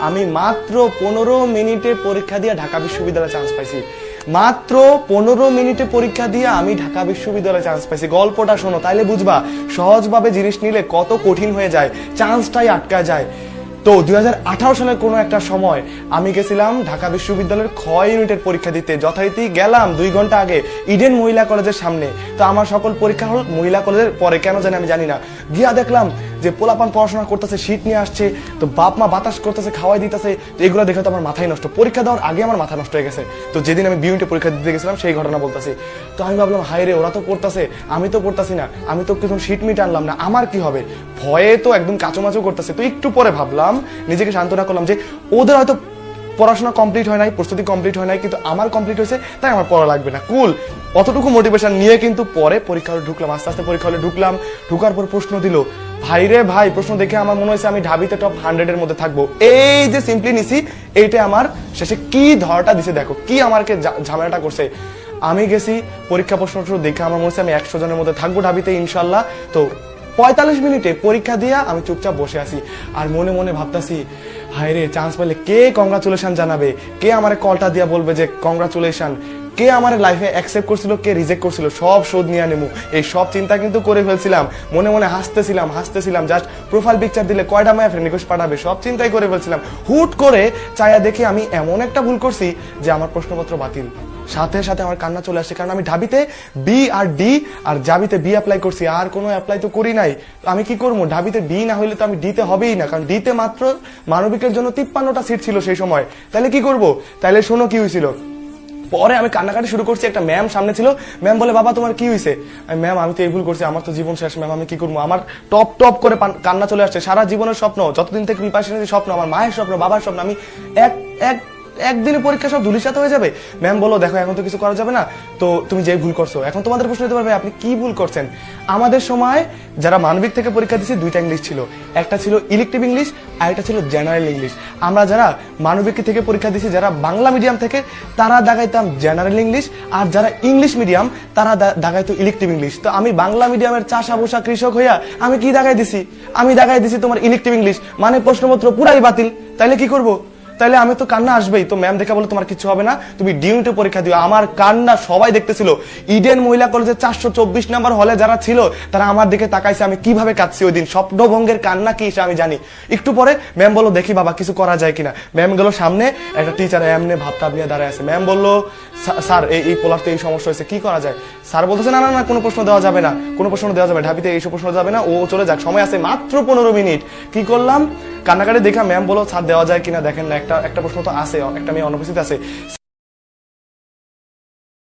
আমি মাত্র 15 মিনিটে পরীক্ষা দিয়ে ঢাকা বিশ্ববিদ্যালয়ে চান্স পাইছি। মাত্র 15 মিনিটে পরীক্ষা দিয়ে আমি ঢাকা বিশ্ববিদ্যালয়ে চান্স পাইছি। গল্পটা শোনো, তাইলে বুঝবা সহজভাবে জিনিস নিলে কত কঠিন হয়ে যায়, চান্সটাই আটকা যায়। তো 2018 সালের কোনো একটা সময় আমি গেছিলাম ঢাকা বিশ্ববিদ্যালয়ের খ ইউনিটের পরীক্ষা দিতে। যথারীতি গেলাম 2 ঘন্টা আগে ইডেন মহিলা কলেজের সামনে। তো আমার সকল পরীক্ষা হল মহিলা কলেজের পরে, কেন জানি আমি জানি না। গিয়া দেখলাম যে পোলাপান পড়াশোনা করতেছে, শীত নিয়ে আসছে, তো বাপ মা বাতাস করতেছে, খাওয়াই দিতেছে। তো এগুলো দেখে তো আমার মাথায় নষ্ট, পরীক্ষা দেওয়ার আগে আমার মাথা নষ্ট হয়ে গেছে। তো যেদিন আমি বি ইউনিটে পরীক্ষা দিতে গেছিলাম সেই ঘটনা বলতেছি। তো আমি ভাবলাম, হায় রে, ওরা তো পড়তেছে, আমি তো পড়তাছি না, আমি তো কিছু শীত মিট আনলাম না, আমার কি হবে? ভয়ে তো একদম কাঁচোমাচো করতেছে। তো একটু পরে ভাবলাম, নিজেকে সান্ত্বনা করলাম যে ওদের হয়তো পড়াশোনা কমপ্লিট হয় নাই, প্রস্তুতি কমপ্লিট হয় নাই, কিন্তু আমার কমপ্লিট হয়েছে, তাই আমার পড়া লাগবে না, কুল। অতটুকু মোটিভেশন নিয়ে কিন্তু পরে পরীক্ষা হলে ঢুকলাম। আস্তে আস্তে পরীক্ষা হলে ঢুকলাম, ঢুকার পর প্রশ্ন দিল। ভাই রে ভাই, প্রশ্ন দেখে আমার মনে হয়েছে আমি ঢাবিতে টপ 100 এর মধ্যে থাকবো। এই যে সিম্পলি নিছি, এইটা আমার শেষে কি ধরাটা দিছে, দেখো কি আমাকে ঝামেলাটা করছে। আমি গেছি পরীক্ষা প্রশ্ন দেখে আমার মনে হচ্ছে আমি 100 জনের মধ্যে থাকবো ঢাবিতে ইনশাল্লাহ। তো 45 মিনিটে পরীক্ষা দিয়া আমি চুপচাপ বসে আছি, আর মনে মনে ভাবতাছি, হায় রে, চান্স পেলে কে কংগ্রাচুলেশন জানাবে, কে আমার কলটা দিয়া বলবে যে কংগ্রাচুলেশন, কে আমার লাইফে অ্যাকসেপ্ট করছিল, কে রিজেক্ট করছিল, সব শোধ নিয়ে নেবো, এই সব চিন্তা কিন্তু করে ফেলছিলাম। মনে মনে হাসতেছিলাম, জাস্ট প্রোফাইল পিকচার দিলে কয়টা মায়া ফ্রেন্ড রিকোয়েস্ট পাঠাবে, সব চিন্তাই করে ফেলছিলাম। হুট করে চায়া দেখে আমি এমন একটা ভুল করছি যে আমার প্রশ্নপত্র বাতিল। সাথে সাথে আমার কান্না চলে আসছে, কারণ আমি ঢাবিতে বি আর ডি আর জাবিতে বি অ্যাপ্লাই করছি, আর কোনো অ্যাপ্লাই তো করি নাই। আমি কি করবো? ঢাবিতে বি না হইলে তো আমি ডিতে হবেই না, কারণ ডিতে মাত্র মানবিকের জন্য 53টা সিট ছিল সেই সময়। তাহলে কি করব? তাহলে শোনো কি হয়েছিল। পরে আমি কান্নাকাটি শুরু করছি, একটা ম্যাম সামনে ছিল। ম্যাম বলে, বাবা তোমার কি হয়েছে? ম্যাম আমি তো এই ভুল করছি, আমার তো জীবন শেষ ম্যাম, আমি কি করবো? আমার টপ টপ করে কান্না চলে আসছে। সারা জীবনের স্বপ্ন, যতদিন থেকে প্রিপারেশন নিয়েছি স্বপ্ন, আমার মায়ের স্বপ্ন, বাবার স্বপ্ন, আমি একদিনে পরীক্ষা সব ধুলিসাৎ হয়ে যাবে। ম্যাম বলো, দেখো এখন তো কিছু করা যাবে না, তো তুমি যে ভুল করছো, এখন তোমাদের প্রশ্ন দিতে পারবে আপনি কি ভুল করছেন। আমাদের সময় যারা মানবিক থেকে পরীক্ষা দিয়েছি 2টা ইংলিশ ছিল, একটা ছিল ইলেকটিভ ইংলিশ আর একটা ছিল জেনারেল ইংলিশ। আমরা যারা মানবিক থেকে পরীক্ষা দিয়েছি, যারা বাংলা মিডিয়াম থেকে, তারা দাগাইতাম জেনারেল ইংলিশ, আর যারা ইংলিশ মিডিয়াম তারা দাগাইতো ইলেকটিভ ইংলিশ। তো আমি বাংলা মিডিয়ামের চাষা বসা কৃষক হইয়া আমি কি দাগাই দিছি? আমি দাগাই দিছি তোমার ইলেকটিভ ইংলিশ, মানে প্রশ্নপত্র পুরাই বাতিল। তাইলে কি করবো? তাইলে আমি তো কান্না আসবেই। তো ম্যাম দেখা বলে, তোমার কিছু হবে না, তুমি ডি ইউনিটে পরীক্ষা দিও। আমার কান্না সবাই দেখতেছিল। ইডেন মহিলা কলেজে 424 নাম্বার হলে যারা ছিল তারা আমার দিকে তাকাইছে, আমি কিভাবে কাঁদছি ওই দিন। স্বপ্নভঙ্গের কান্না কি আমি জানি। একটু পরে ম্যাম বললো, দেখি বাবা কিছু করা যায় কিনা। ম্যাম গেল সামনে, একটা টিচার এমনি ভাবতাব নিয়ে দাঁড়ায় আছে। ম্যাম বললো, স্যার এই পোলার তো এই সমস্যা হয়েছে, কি করা যায়? স্যার বলতেছে, না না না, কোনো প্রশ্ন দেওয়া যাবে না, কোনো প্রশ্ন দেওয়া যাবে, ঢাবিতে এইসব প্রশ্ন যাবে না, ও চলে যাক, সময় আছে মাত্র 15 মিনিট। কি করলাম? কান্নাকাটি দেখা ম্যাম বলো, স্যার দেওয়া যায় কিনা দেখেন না, একটা প্রশ্ন তো আছে, একটা মেয়ে অনুপস্থিত আছে।